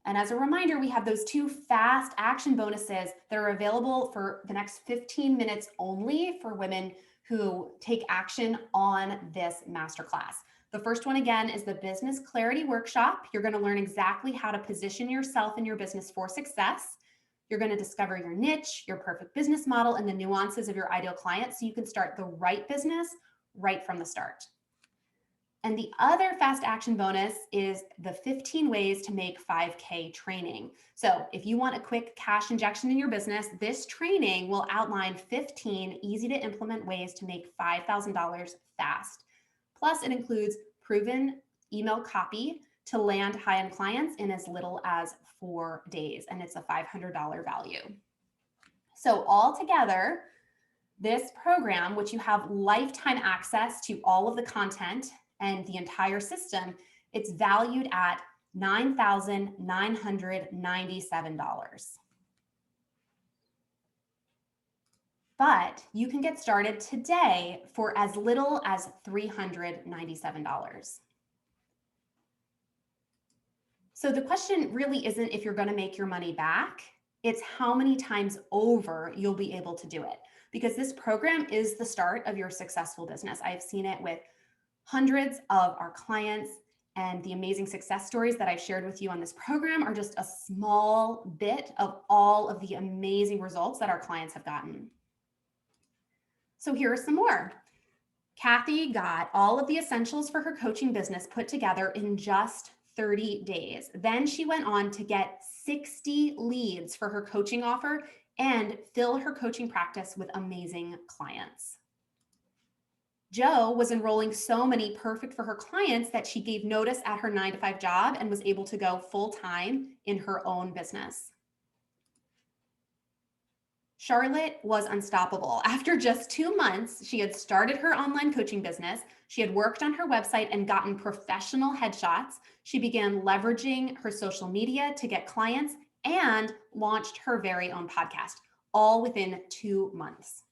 And as a reminder, we have those 2 fast action bonuses that are available for the next 15 minutes only for women who take action on this masterclass. The first one, again, is the Business Clarity Workshop. You're going to learn exactly how to position yourself and your business for success. You're going to discover your niche, your perfect business model, and the nuances of your ideal client so you can start the right business right from the start. And the other fast action bonus is the 15 ways to make 5K training. So if you want a quick cash injection in your business, this training will outline 15 easy to implement ways to make $5,000 fast. Plus, it includes proven email copy to land high-end clients in as little as 4 days, and it's a $500 value. So altogether, this program, which you have lifetime access to all of the content and the entire system, it's valued at $9,997. But you can get started today for as little as $397. So the question really isn't if you're going to make your money back, it's how many times over you'll be able to do it. Because this program is the start of your successful business. I've seen it with hundreds of our clients, and the amazing success stories that I've shared with you on this program are just a small bit of all of the amazing results that our clients have gotten. So here are some more. Kathy got all of the essentials for her coaching business put together in just 30 days. Then she went on to get 60 leads for her coaching offer and fill her coaching practice with amazing clients. Jo was enrolling so many perfect for her clients that she gave notice at her 9-to-5 job and was able to go full-time in her own business. Charlotte was unstoppable. After just 2 months, she had started her online coaching business. She had worked on her website and gotten professional headshots. She began leveraging her social media to get clients and launched her very own podcast, all within 2 months.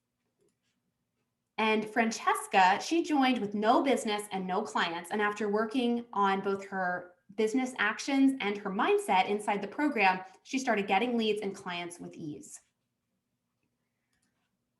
And Francesca, she joined with no business and no clients. And after working on both her business actions and her mindset inside the program, she started getting leads and clients with ease.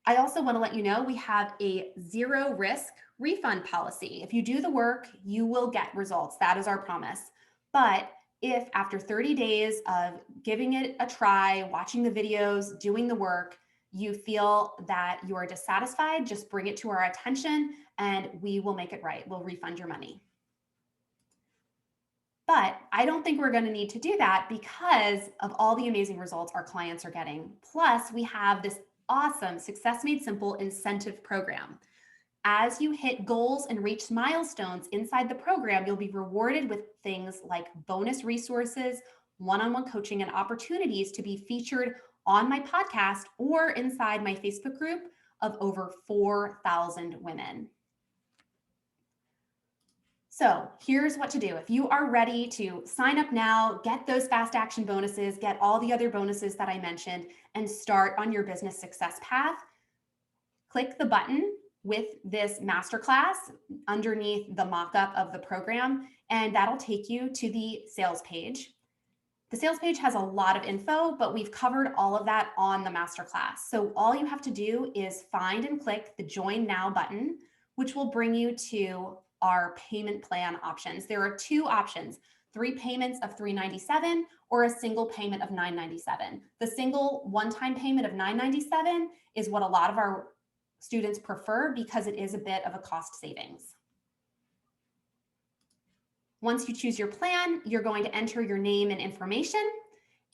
I also want to let you know we have a 0 risk refund policy. If you do the work, you will get results. That is our promise. But if after 30 days of giving it a try, watching the videos, doing the work, you feel that you are dissatisfied, just bring it to our attention and we will make it right. We'll refund your money. But I don't think we're going to need to do that because of all the amazing results our clients are getting. Plus, we have this awesome Success Made Simple incentive program. As you hit goals and reach milestones inside the program, you'll be rewarded with things like bonus resources, one-on-one coaching, and opportunities to be featured on my podcast or inside my Facebook group of over 4,000 women. So here's what to do. If you are ready to sign up now, get those fast action bonuses, get all the other bonuses that I mentioned, and start on your business success path, click the button with this masterclass underneath the mock-up of the program, and that'll take you to the sales page. The sales page has a lot of info, but we've covered all of that on the masterclass. So all you have to do is find and click the Join Now button, which will bring you to our payment plan options. There are 2 options. 3 payments of $397 or a single payment of $997. The single one-time payment of $997 is what a lot of our students prefer because it is a bit of a cost savings. Once you choose your plan, you're going to enter your name and information,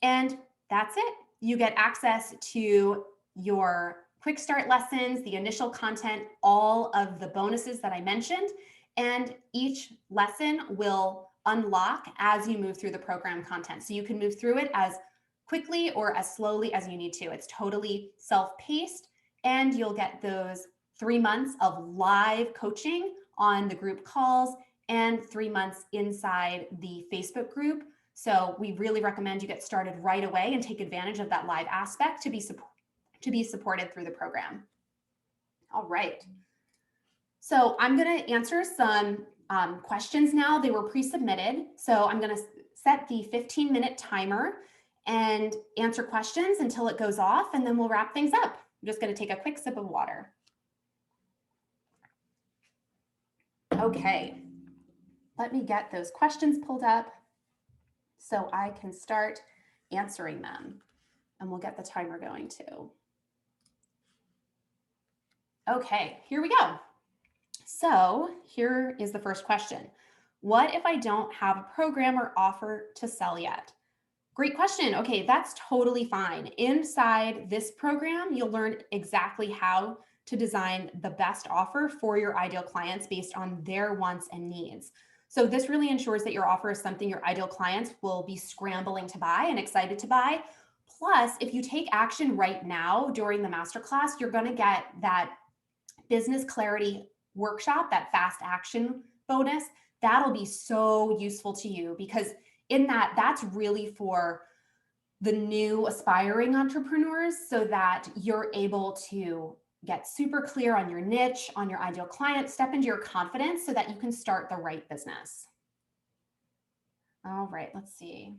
and that's it. You get access to your quick start lessons, the initial content, all of the bonuses that I mentioned, and each lesson will unlock as you move through the program content. So you can move through it as quickly or as slowly as you need to. It's totally self-paced, and you'll get those 3 months of live coaching on the group calls and 3 months inside the Facebook group. So we really recommend you get started right away and take advantage of that live aspect to be supported through the program. All right. So I'm going to answer some questions now. They were pre-submitted. So I'm going to set the 15-minute timer and answer questions until it goes off, and then we'll wrap things up. I'm just going to take a quick sip of water. Okay. Let me get those questions pulled up so I can start answering them, and we'll get the timer going too. Okay, here we go. So here is the first question. What if I don't have a program or offer to sell yet? Great question. Okay, that's totally fine. Inside this program, you'll learn exactly how to design the best offer for your ideal clients based on their wants and needs. So this really ensures that your offer is something your ideal clients will be scrambling to buy and excited to buy. Plus, if you take action right now during the masterclass, you're going to get that business clarity workshop, that fast action bonus. That'll be so useful to you because in that, that's really for the new aspiring entrepreneurs so that you're able to get super clear on your niche, on your ideal client, step into your confidence so that you can start the right business. All right, let's see.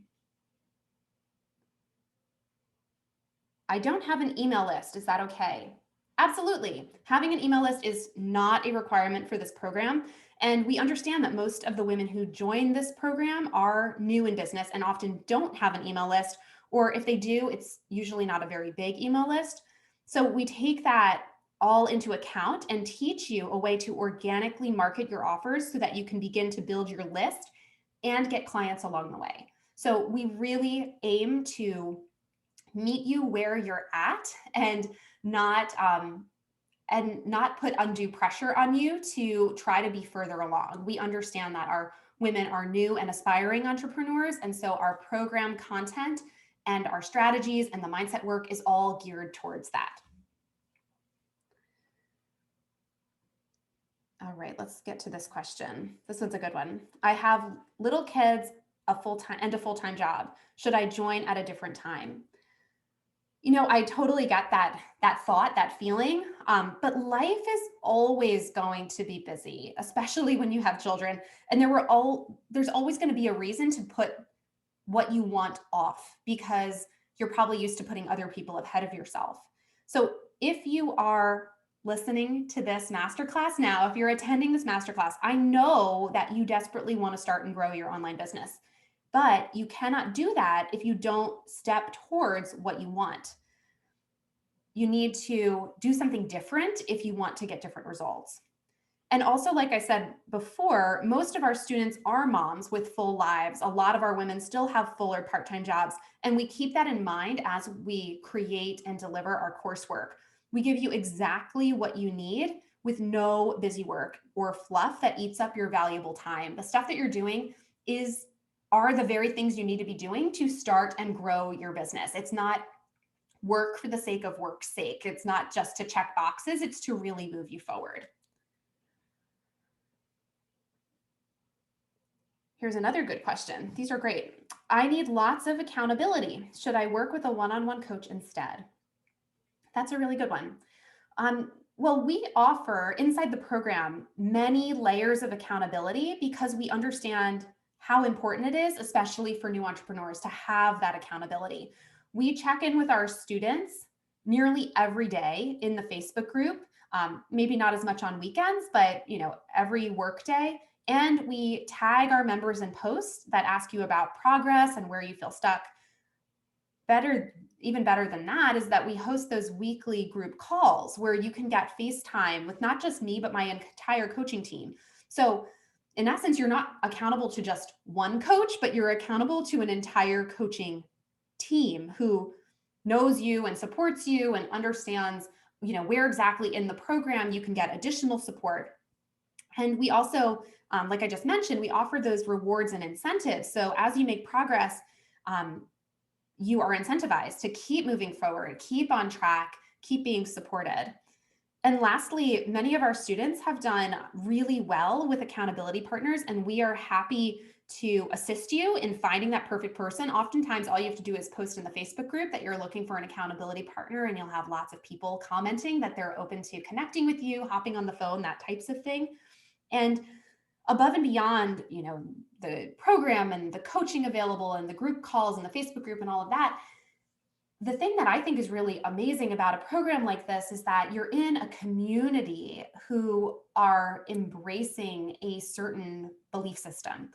I don't have an email list. Is that okay? Absolutely. Having an email list is not a requirement for this program. And we understand that most of the women who join this program are new in business and often don't have an email list, or if they do, it's usually not a very big email list. So we take that all into account and teach you a way to organically market your offers so that you can begin to build your list and get clients along the way. So we really aim to meet you where you're at and not put undue pressure on you to try to be further along. We understand that our women are new and aspiring entrepreneurs, and so our program content and our strategies and the mindset work is all geared towards that. All right, let's get to this question. This one's a good one. I have little kids, a full-time job. Should I join at a different time? You know, I totally get that thought, that feeling, but life is always going to be busy, especially when you have children. And there's always going to be a reason to put what you want off because you're probably used to putting other people ahead of yourself. So if you are listening to this masterclass now, if you're attending this masterclass, I know that you desperately want to start and grow your online business. But you cannot do that if you don't step towards what you want. You need to do something different if you want to get different results. And also, like I said before, most of our students are moms with full lives. A lot of our women still have full or part-time jobs. And we keep that in mind as we create and deliver our coursework. We give you exactly what you need with no busy work or fluff that eats up your valuable time. The stuff that you're doing are the very things you need to be doing to start and grow your business. It's not work for the sake of work's sake. It's not just to check boxes. It's to really move you forward. Here's another good question. These are great. I need lots of accountability. Should I work with a one-on-one coach instead? That's a really good one. Well, we offer inside the program many layers of accountability because we understand how important it is, especially for new entrepreneurs, to have that accountability. We check in with our students nearly every day in the Facebook group, maybe not as much on weekends, but every work day. And we tag our members in posts that ask you about progress and where you feel stuck. Even better than that is that we host those weekly group calls where you can get FaceTime with not just me, but my entire coaching team. So in essence, you're not accountable to just one coach, but you're accountable to an entire coaching team who knows you and supports you and understands, where exactly in the program you can get additional support. And we also, like I just mentioned, we offer those rewards and incentives. So as you make progress, you are incentivized to keep moving forward, keep on track, keep being supported. And lastly, many of our students have done really well with accountability partners, and we are happy to assist you in finding that perfect person. Oftentimes, all you have to do is post in the Facebook group that you're looking for an accountability partner, and you'll have lots of people commenting that they're open to connecting with you, hopping on the phone, that types of thing. And above and beyond, the program and the coaching available and the group calls and the Facebook group and all of that, the thing that I think is really amazing about a program like this is that you're in a community who are embracing a certain belief system.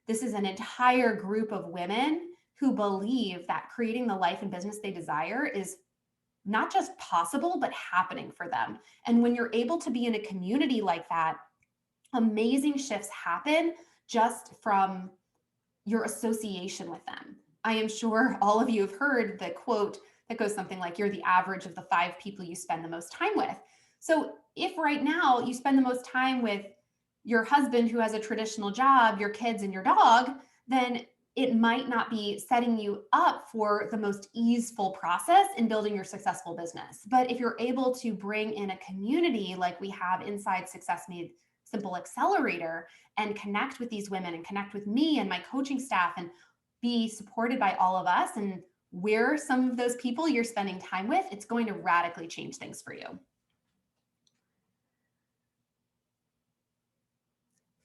This is an entire group of women who believe that creating the life and business they desire is not just possible, but happening for them. And when you're able to be in a community like that, amazing shifts happen just from your association with them. I am sure all of you have heard the quote that goes something like, you're the average of the 5 people you spend the most time with. So if right now you spend the most time with your husband who has a traditional job, your kids, and your dog, then it might not be setting you up for the most easeful process in building your successful business. But if you're able to bring in a community like we have inside Success Made Simple Accelerator and connect with these women and connect with me and my coaching staff and be supported by all of us, and we're some of those people you're spending time with, it's going to radically change things for you.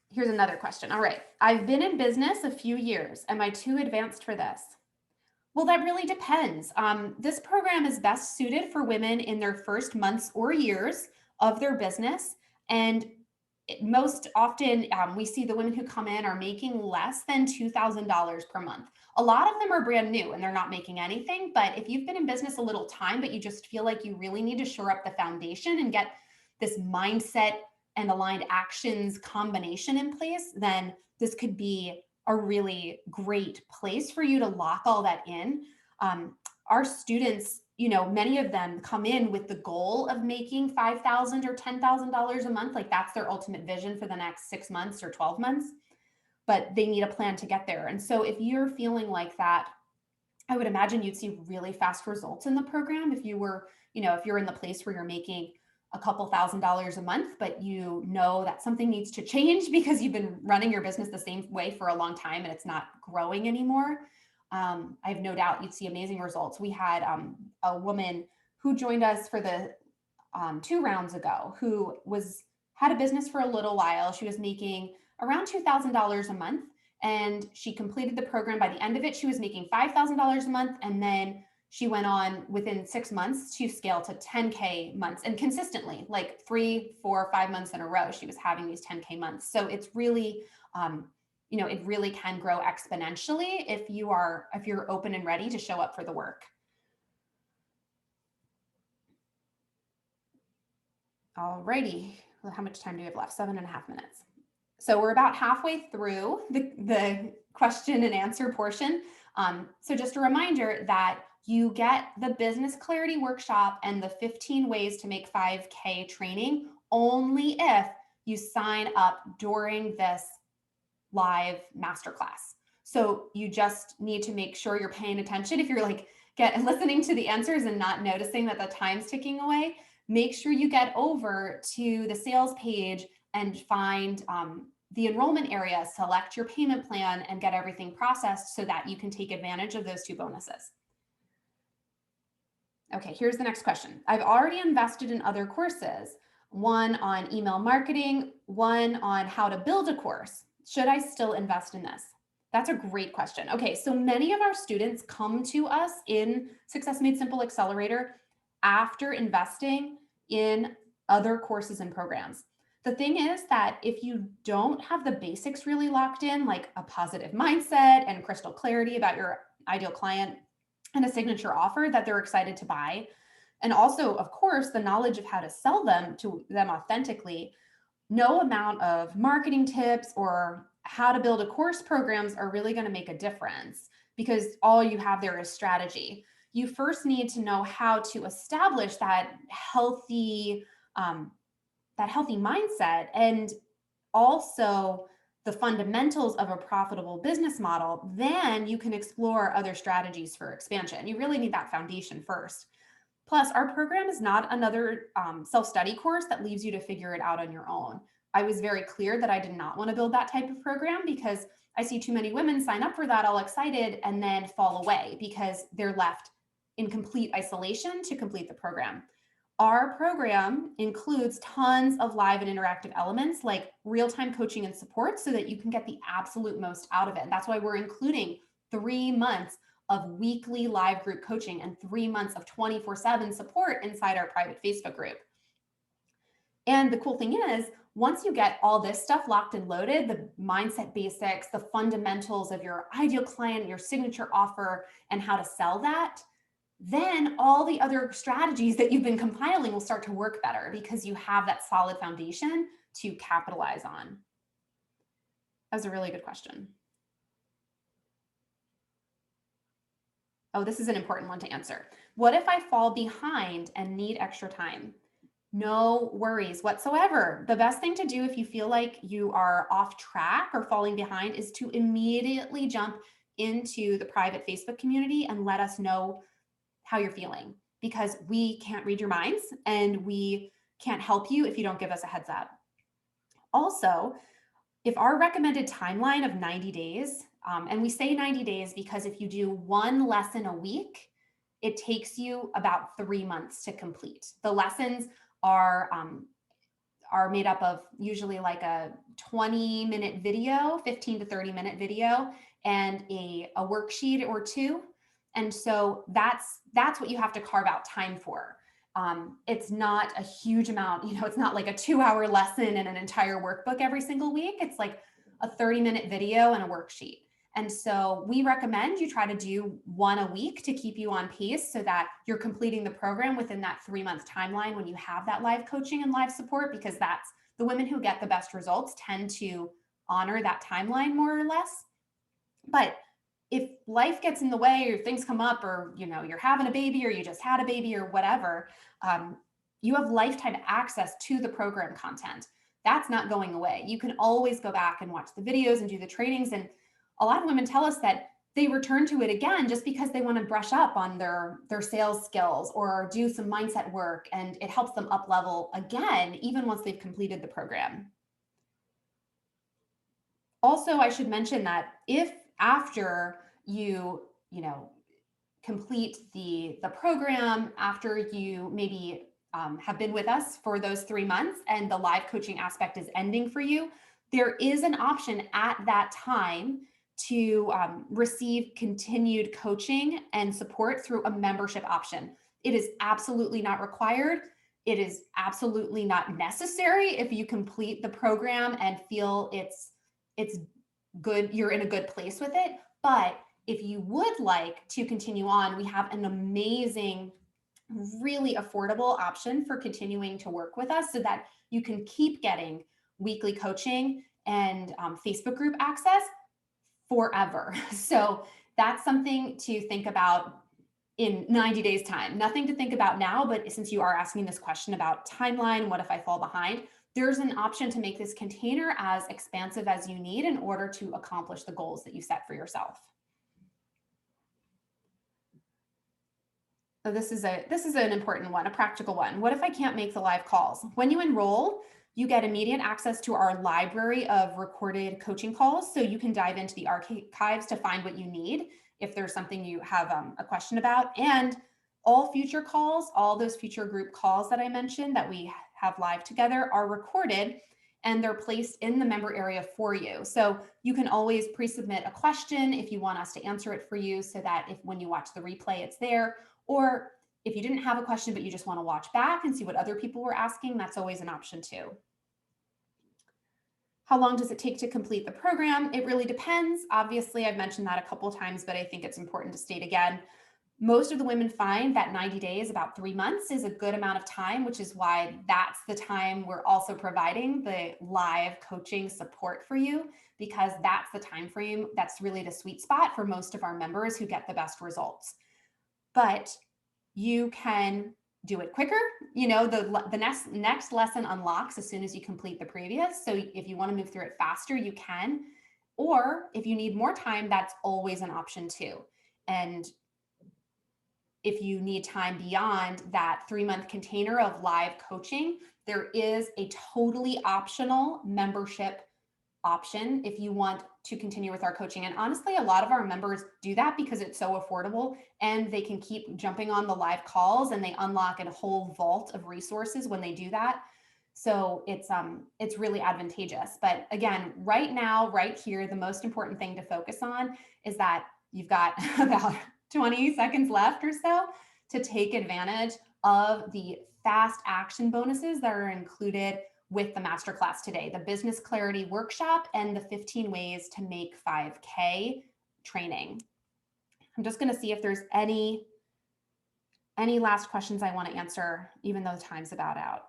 Here's another question. All right. I've been in business a few years. Am I too advanced for this? Well, that really depends. This program is best suited for women in their first months or years of their business. And most often we see the women who come in are making less than $2,000 per month. A lot of them are brand new and they're not making anything. But if you've been in business a little time, but you just feel like you really need to shore up the foundation and get this mindset and aligned actions combination in place, then this could be a really great place for you to lock all that in. Our students, many of them come in with the goal of making $5,000 or $10,000 a month. Like that's their ultimate vision for the next 6 months or 12 months, but they need a plan to get there. And so if you're feeling like that, I would imagine you'd see really fast results in the program if you were, if you're in the place where you're making a couple $1,000s a month, but you know that something needs to change because you've been running your business the same way for a long time and it's not growing anymore. I have no doubt you'd see amazing results. We had a woman who joined us for the 2 rounds ago who had a business for a little while. She was making around $2,000 a month, and she completed the program. By the end of it, she was making $5,000 a month, and then she went on within 6 months to scale to 10K months, and consistently, like 3, 4, 5 months in a row, she was having these 10K months. So it's really, it really can grow exponentially if you're open and ready to show up for the work. All righty. Well, how much time do we have left? 7.5 minutes. So we're about halfway through the question and answer portion. So just a reminder that you get the Business Clarity Workshop and the 15 ways to make 5K training only if you sign up during this live masterclass. So you just need to make sure you're paying attention. If you're listening to the answers and not noticing that the time's ticking away, make sure you get over to the sales page and find the enrollment area, select your payment plan, and get everything processed so that you can take advantage of those 2 bonuses. Okay, here's the next question. I've already invested in other courses, one on email marketing, one on how to build a course. Should I still invest in this? That's a great question. Okay, so many of our students come to us in Success Made Simple Accelerator after investing in other courses and programs. The thing is that if you don't have the basics really locked in, like a positive mindset and crystal clarity about your ideal client and a signature offer that they're excited to buy, and also, of course, the knowledge of how to sell them to them authentically, no amount of marketing tips or how to build a course programs are really going to make a difference because all you have there is strategy. You first need to know how to establish um, that healthy mindset and also the fundamentals of a profitable business model. Then you can explore other strategies for expansion. You really need that foundation first. Plus, our program is not another self-study course that leaves you to figure it out on your own. I was very clear that I did not want to build that type of program because I see too many women sign up for that all excited and then fall away because they're left in complete isolation to complete the program. Our program includes tons of live and interactive elements like real-time coaching and support so that you can get the absolute most out of it. And that's why we're including 3 months of weekly live group coaching and 3 months of 24/7 support inside our private Facebook group. And the cool thing is, once you get all this stuff locked and loaded, the mindset basics, the fundamentals of your ideal client, your signature offer, and how to sell that, then all the other strategies that you've been compiling will start to work better because you have that solid foundation to capitalize on. That was a really good question. Oh, this is an important one to answer. What if I fall behind and need extra time? No worries whatsoever. The best thing to do if you feel like you are off track or falling behind is to immediately jump into the private Facebook community and let us know how you're feeling because we can't read your minds and we can't help you if you don't give us a heads up. Also, if our recommended timeline of 90 days, and we say 90 days because if you do one lesson a week, it takes you about 3 months to complete. The lessons are made up of usually like a 20-minute video, 15 to 30-minute video, and a worksheet or two. And so that's what you have to carve out time for. It's not a huge amount, it's not like a 2-hour lesson and an entire workbook every single week. It's like a 30-minute video and a worksheet. And so we recommend you try to do one a week to keep you on pace so that you're completing the program within that 3-month timeline when you have that live coaching and live support, because that's the women who get the best results tend to honor that timeline more or less. But if life gets in the way or things come up or you're having a baby or you just had a baby or whatever, you have lifetime access to the program content. That's not going away. You can always go back and watch the videos and do the trainings. And a lot of women tell us that they return to it again just because they want to brush up on their sales skills or do some mindset work, and it helps them up level again even once they've completed the program. Also, I should mention that if after you complete the program, after you maybe have been with us for those 3 months and the live coaching aspect is ending for you, there is an option at that time to receive continued coaching and support through a membership option. It is absolutely not required. It is absolutely not necessary if you complete the program and feel it's good, you're in a good place with it. But if you would like to continue on, we have an amazing, really affordable option for continuing to work with us so that you can keep getting weekly coaching and Facebook group access forever. So that's something to think about in 90 days time. Nothing to think about now, but since you are asking this question about timeline, what if I fall behind? There's an option to make this container as expansive as you need in order to accomplish the goals that you set for yourself. So this is an important one, a practical one. What if I can't make the live calls? When you enroll, you get immediate access to our library of recorded coaching calls, so you can dive into the archives to find what you need if there's something you have a question about. And all future calls, all those future group calls that I mentioned that we have live together are recorded and they're placed in the member area for you. So you can always pre-submit a question if you want us to answer it for you so that when you watch the replay, it's there. Or if you didn't have a question, but you just want to watch back and see what other people were asking, that's always an option too. How long does it take to complete the program? It really depends. Obviously, I've mentioned that a couple of times, but I think it's important to state again. Most of the women find that 90 days, about 3 months, is a good amount of time, which is why that's the time we're also providing the live coaching support for you, because that's the time frame that's really the sweet spot for most of our members who get the best results. But you can do it quicker. The next lesson unlocks as soon as you complete the previous. So if you want to move through it faster, you can. Or if you need more time, that's always an option too. And if you need time beyond that 3-month container of live coaching, there is a totally optional membership option if you want to continue with our coaching. And honestly, a lot of our members do that because it's so affordable and they can keep jumping on the live calls and they unlock a whole vault of resources when they do that. So it's really advantageous. But again, right now, right here, the most important thing to focus on is that you've got about 20 seconds left or so to take advantage of the fast action bonuses that are included with the masterclass today, the business clarity workshop and the 15 ways to make 5K training. I'm just going to see if there's any last questions I want to answer, even though time's about out.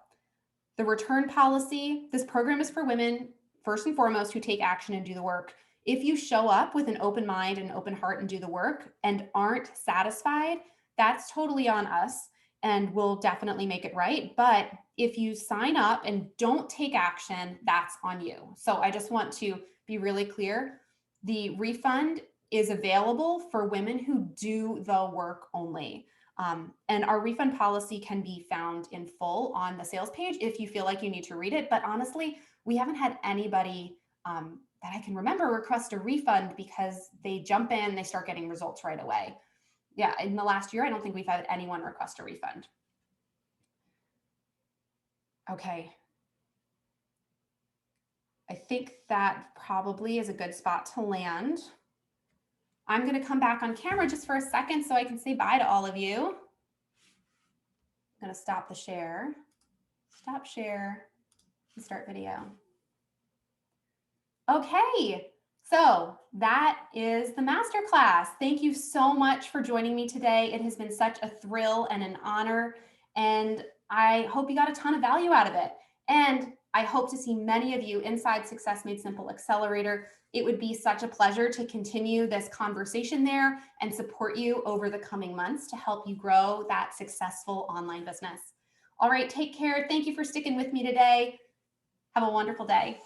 The return policy, this program is for women, first and foremost, who take action and do the work. If you show up with an open mind and open heart and do the work and aren't satisfied, that's totally on us and we'll definitely make it right. But if you sign up and don't take action, that's on you. So I just want to be really clear. The refund is available for women who do the work only. And our refund policy can be found in full on the sales page if you feel like you need to read it. But honestly, we haven't had anybody that I can remember request a refund because they jump in, they start getting results right away. Yeah, in the last year, I don't think we've had anyone request a refund. Okay. I think that probably is a good spot to land. I'm going to come back on camera just for a second so I can say bye to all of you. I'm going to stop the share, stop share, and start video. Okay, so that is the masterclass. Thank you so much for joining me today. It has been such a thrill and an honor, and I hope you got a ton of value out of it. And I hope to see many of you inside Success Made Simple Accelerator. It would be such a pleasure to continue this conversation there and support you over the coming months to help you grow that successful online business. All right, take care. Thank you for sticking with me today. Have a wonderful day.